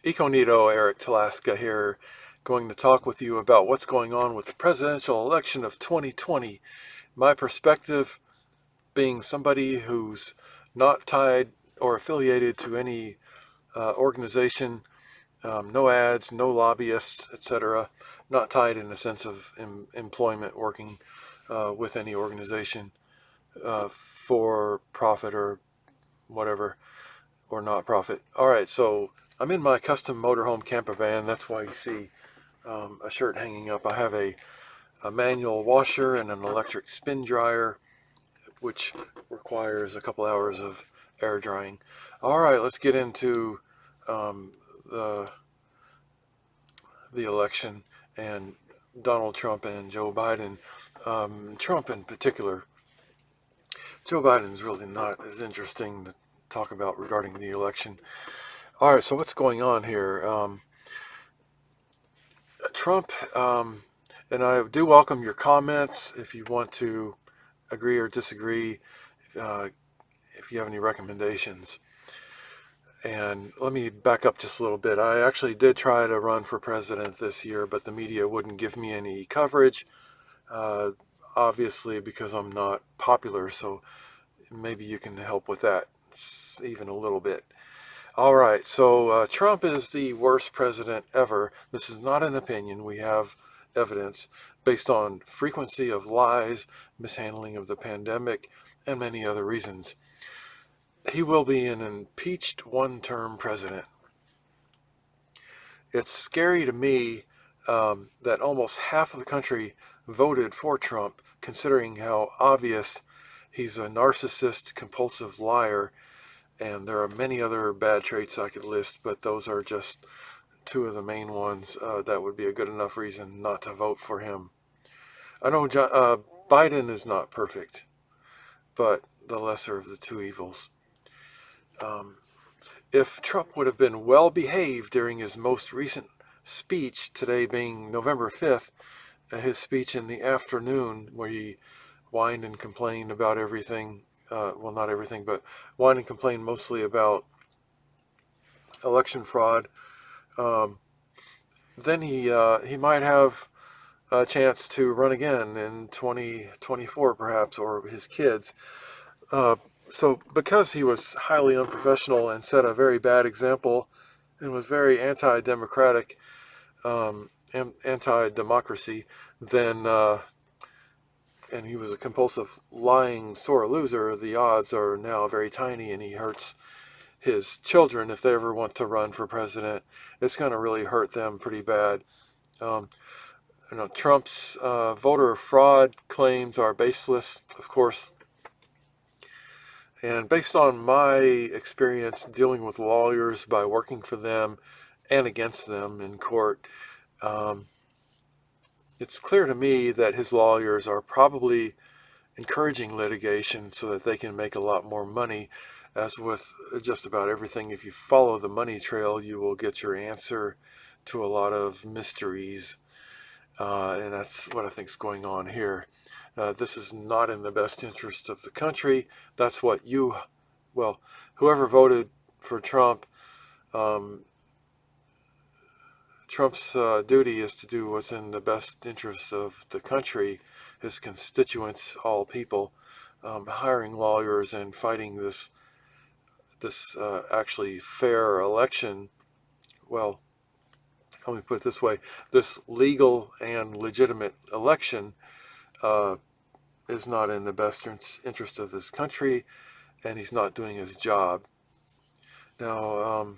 Econito, Eric Talaska here, going to talk with you about what's going on with the presidential election of 2020. My perspective being somebody who's not tied or affiliated to any organization, no ads, no lobbyists, etc., not tied in the sense of employment working with any organization for profit or whatever, or not profit. All right, so I'm in my custom motorhome camper van. That's why you see a shirt hanging up. I have a manual washer and an electric spin dryer, which requires a couple hours of air drying. All right, let's get into um, the the election and Donald Trump and Joe Biden. Trump in particular. Joe Biden's really not as interesting to talk about regarding the election. All right, so what's going on here? Trump, and I do welcome your comments if you want to agree or disagree, uh, if you have any recommendations. And let me back up just a little bit. I actually did try to run for president this year, but the media wouldn't give me any coverage, uh, obviously because I'm not popular, so maybe you can help with that even a little bit. All right, so Trump is the worst president ever. This is not an opinion. We have evidence based on frequency of lies, mishandling of the pandemic, and many other reasons. He will be an impeached one-term president. It's scary to me that almost half of the country voted for Trump, considering how obvious he's a narcissist, compulsive liar, and there are many other bad traits I could list, but those are just two of the main ones that would be a good enough reason not to vote for him. I know Biden is not perfect, but the lesser of the two evils. Um, if Trump would have been well behaved during his most recent speech, today being November 5th, his speech in the afternoon where he whined and complained about everything, well, not everything, but whined and complained mostly about election fraud, um, then he might have a chance to run again in 2024, perhaps, or his kids. Uh, so because he was highly unprofessional and set a very bad example and was very anti-democratic, and anti-democracy, then and he was a compulsive, lying, sore loser, the odds are now very tiny, and he hurts his children if they ever want to run for president. It's going to really hurt them pretty bad. Um, Trump's voter fraud claims are baseless, of course. And based on my experience dealing with lawyers by working for them and against them in court, um, it's clear to me that his lawyers are probably encouraging litigation so that they can make a lot more money. As with just about everything, if you follow the money trail, you will get your answer to a lot of mysteries. And that's what I think is going on here. This is not in the best interest of the country. That's what whoever voted for Trump, um, Trump's duty is to do what's in the best interest of the country, his constituents, all people, hiring lawyers and fighting this actually fair election. Well, let me put it this way: this legal and legitimate election uh, is not in the best interest of this country, and he's not doing his job. Now,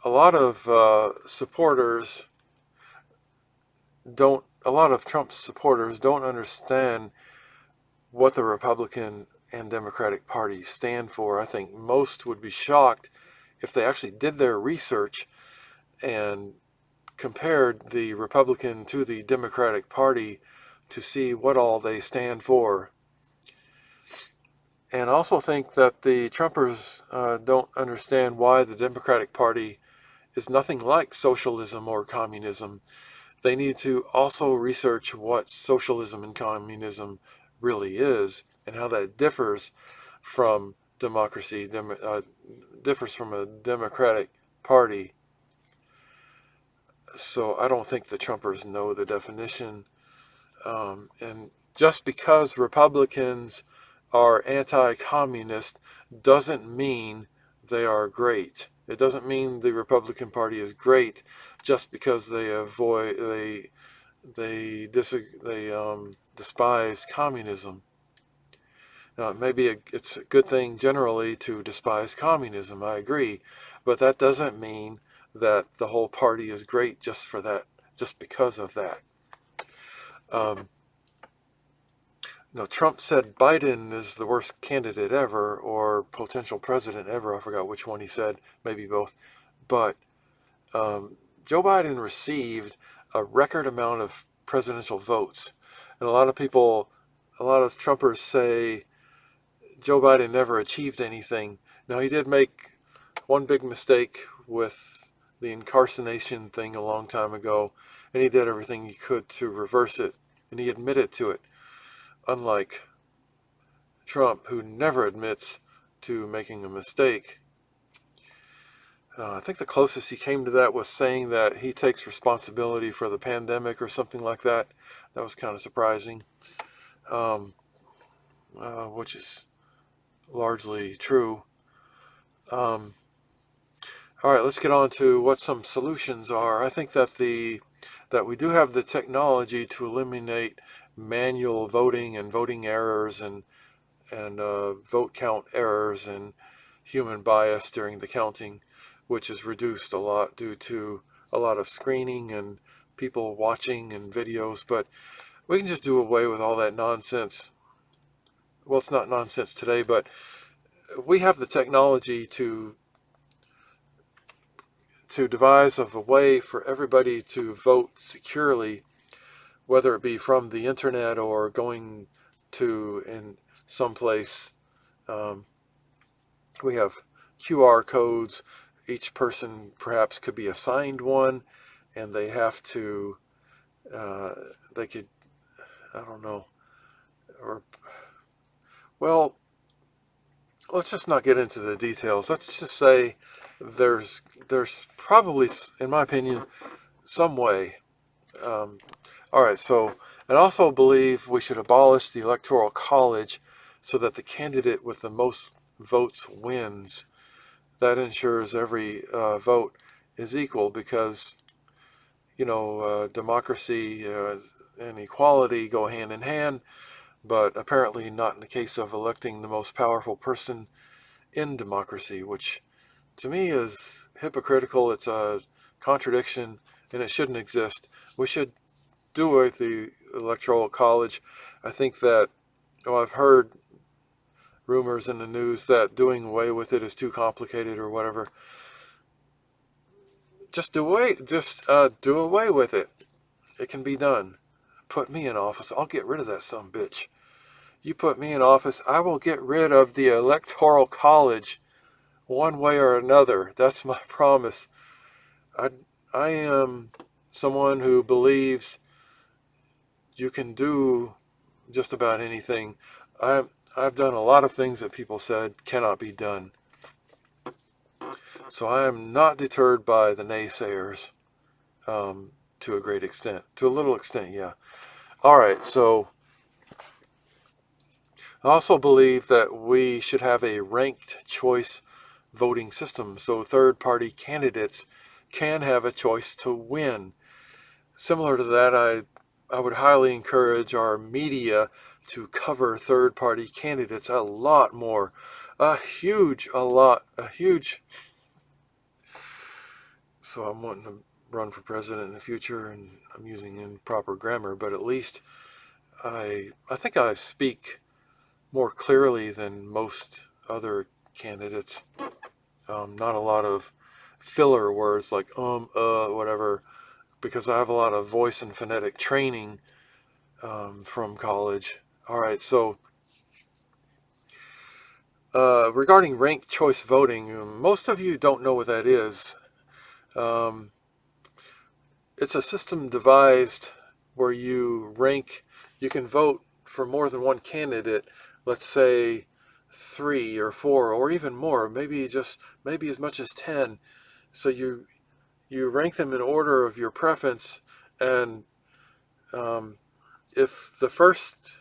a lot of a lot of Trump's supporters don't understand what the Republican and Democratic parties stand for. I think most would be shocked if they actually did their research and compared the Republican to the Democratic Party to see what all they stand for. And I also think that the Trumpers don't understand why the Democratic Party is nothing like socialism or communism. They need to also research what socialism and communism really is and how that differs from democracy differs from a democratic party. So I don't think the Trumpers know the definition. And just because Republicans are anti-communist doesn't mean they are great. It doesn't mean the Republican Party is great just because they despise communism. Now, it's a good thing generally to despise communism, I agree, but that doesn't mean that the whole party is great just because of that. Trump said Biden is the worst candidate ever, or potential president ever. I forgot which one he said, maybe both. But Joe Biden received a record amount of presidential votes. And a lot of Trumpers say Joe Biden never achieved anything. Now, he did make one big mistake with the incarceration thing a long time ago, and he did everything he could to reverse it, and he admitted to it. Unlike Trump, who never admits to making a mistake. I think the closest he came to that was saying that he takes responsibility for the pandemic or something like that. That was kind of surprising, which is largely true. All right, let's get on to what some solutions are. I think that we do have the technology to eliminate manual voting and voting errors and vote count errors and human bias during the counting, which is reduced a lot due to a lot of screening and people watching and videos. But we can just do away with all that nonsense. Well, it's not nonsense today, but we have the technology to devise of a way for everybody to vote securely, whether it be from the internet or going to in some place. We have QR codes. Each person perhaps could be assigned one, and they have to, they could, I don't know, well, let's just not get into the details. Let's just say there's probably, in my opinion, some way. All right, so, and also believe we should abolish the Electoral College so that the candidate with the most votes wins. That ensures every vote is equal because, democracy and equality go hand in hand, but apparently not in the case of electing the most powerful person in democracy, which to me is hypocritical. It's a contradiction, and it shouldn't exist. We should do away with the Electoral College. I think that, I've heard rumors in the news that doing away with it is too complicated or whatever. Just do away with it. It can be done. Put me in office. I'll get rid of that sumbitch. You put me in office, I will get rid of the Electoral College one way or another. That's my promise. I am someone who believes you can do just about anything. I've done a lot of things that people said cannot be done. So I am not deterred by the naysayers, to a great extent. To a little extent, yeah. All right, so I also believe that we should have a ranked choice voting system so third-party candidates can have a choice to win. Similar to that, I would highly encourage our media to cover third-party candidates a lot more. A huge. So I'm wanting to run for president in the future, and I'm using improper grammar, but at least I think I speak more clearly than most other candidates. Not a lot of filler words like whatever, because I have a lot of voice and phonetic training from college. All right, so regarding ranked choice voting, most of you don't know what that is. It's a system devised where you can vote for more than one candidate. Let's say 3 or 4 or even more, maybe as much as 10. So you rank them in order of your preference, and if the first,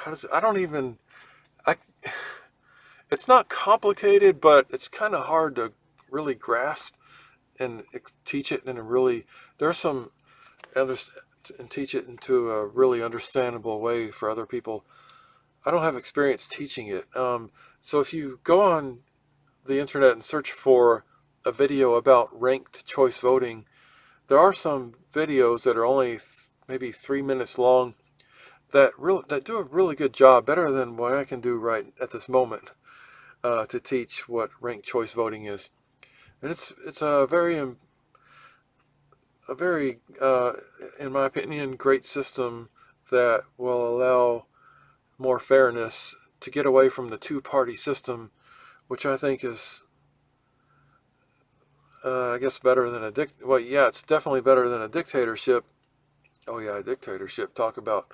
how does it, I don't even, I it's not complicated, but it's kind of hard to really grasp and teach it in a really, there's some others, and teach it into a really understandable way for other people. I don't have experience teaching it. So if you go on the internet and search for a video about ranked choice voting, there are some videos that are only maybe 3 minutes long that do a really good job, better than what I can do right at this moment, to teach what ranked choice voting is. And it's a very in my opinion, great system that will allow more fairness, to get away from the two-party system, which I think is, I guess, better than well, yeah, it's definitely better than a dictatorship. Oh yeah, a dictatorship. Talk about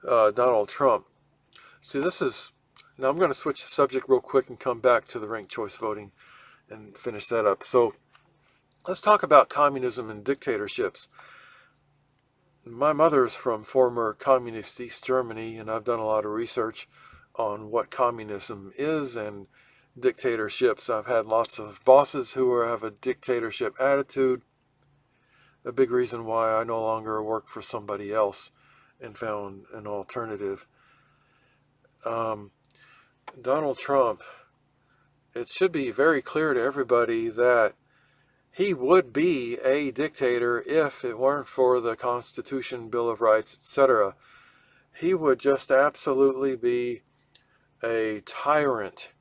Donald Trump. See, now I'm going to switch the subject real quick and come back to the ranked choice voting and finish that up. So let's talk about communism and dictatorships. My mother's from former communist East Germany, and I've done a lot of research on what communism is and dictatorships. I've had lots of bosses who have a dictatorship attitude. A big reason why I no longer work for somebody else and found an alternative. Donald Trump, it should be very clear to everybody that he would be a dictator if it weren't for the Constitution, Bill of Rights, etc. He would just absolutely be a tyrant.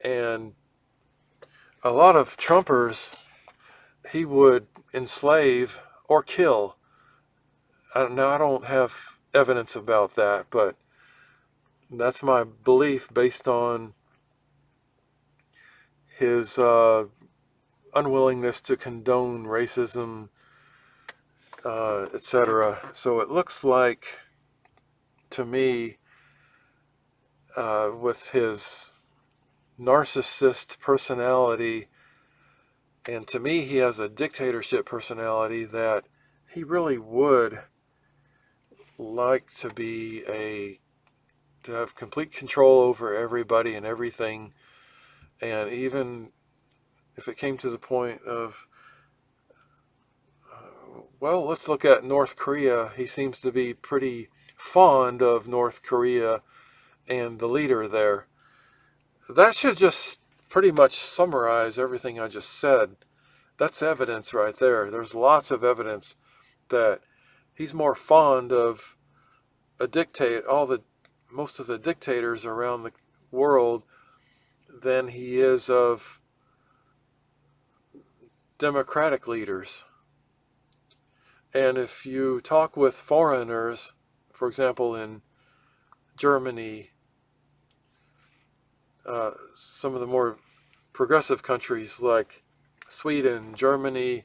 And a lot of Trumpers he would enslave or kill. Now, I don't have evidence about that, but that's my belief based on his unwillingness to condone racism, etc. So it looks like, to me, with his narcissist personality, and to me he has a dictatorship personality, that he really would like to have complete control over everybody and everything. And even if it came to the point of, well, let's look at North Korea. He seems to be pretty fond of North Korea and the leader there. That should just pretty much summarize everything I just said. That's evidence right there. There's lots of evidence that he's more fond of most of the dictators around the world than he is of democratic leaders. And if you talk with foreigners, for example, in Germany, some of the more progressive countries like Sweden, Germany,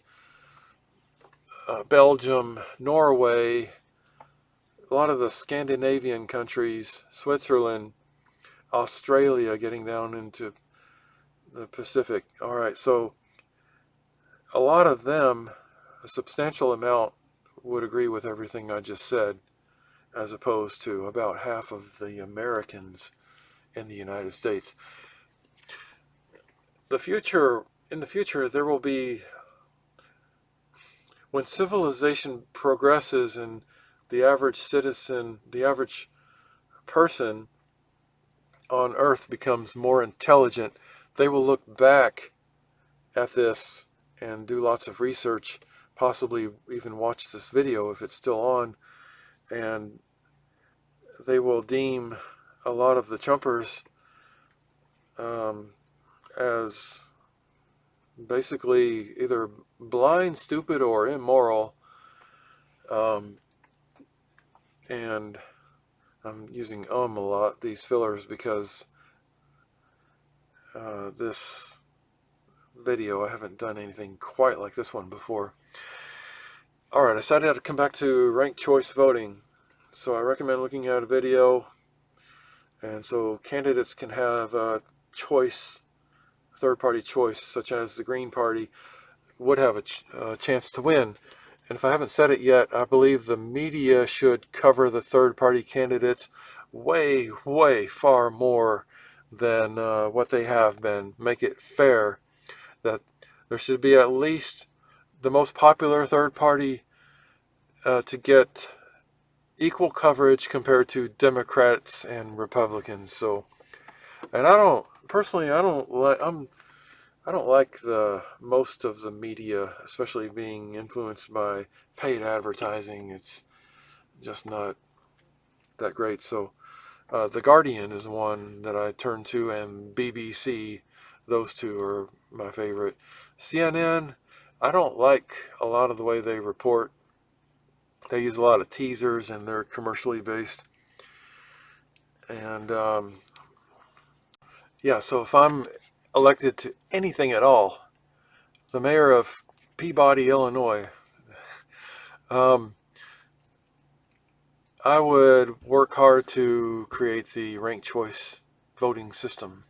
Belgium, Norway, a lot of the Scandinavian countries, Switzerland, Australia, getting down into the Pacific. All right, so a lot of them, a substantial amount, would agree with everything I just said, as opposed to about half of the Americans in the United States. In the future, there will be, when civilization progresses and the average citizen, the average person on Earth becomes more intelligent, they will look back at this and do lots of research, possibly even watch this video if it's still on, and they will deem a lot of the Trumpers as basically either blind, stupid, or immoral. And I'm using a lot, these fillers, because this video, I haven't done anything quite like this one before. Alright, I decided to come back to ranked choice voting. So I recommend looking at a video And so candidates can have a choice, third-party choice, such as the Green Party would have a chance to win. And if I haven't said it yet, I believe the media should cover the third-party candidates way, way far more than what they have been. Make it fair that there should be at least the most popular third party to get equal coverage compared to Democrats and Republicans. So, and I don't personally, I don't like the most of the media, especially being influenced by paid advertising. It's just not that great. So, The Guardian is one that I turn to, and BBC. Those two are my favorite. CNN, I don't like a lot of the way they report. They use a lot of teasers, and they're commercially based. And yeah, so if I'm elected to anything at all, the mayor of Peabody, Illinois, um, I would work hard to create the ranked choice voting system.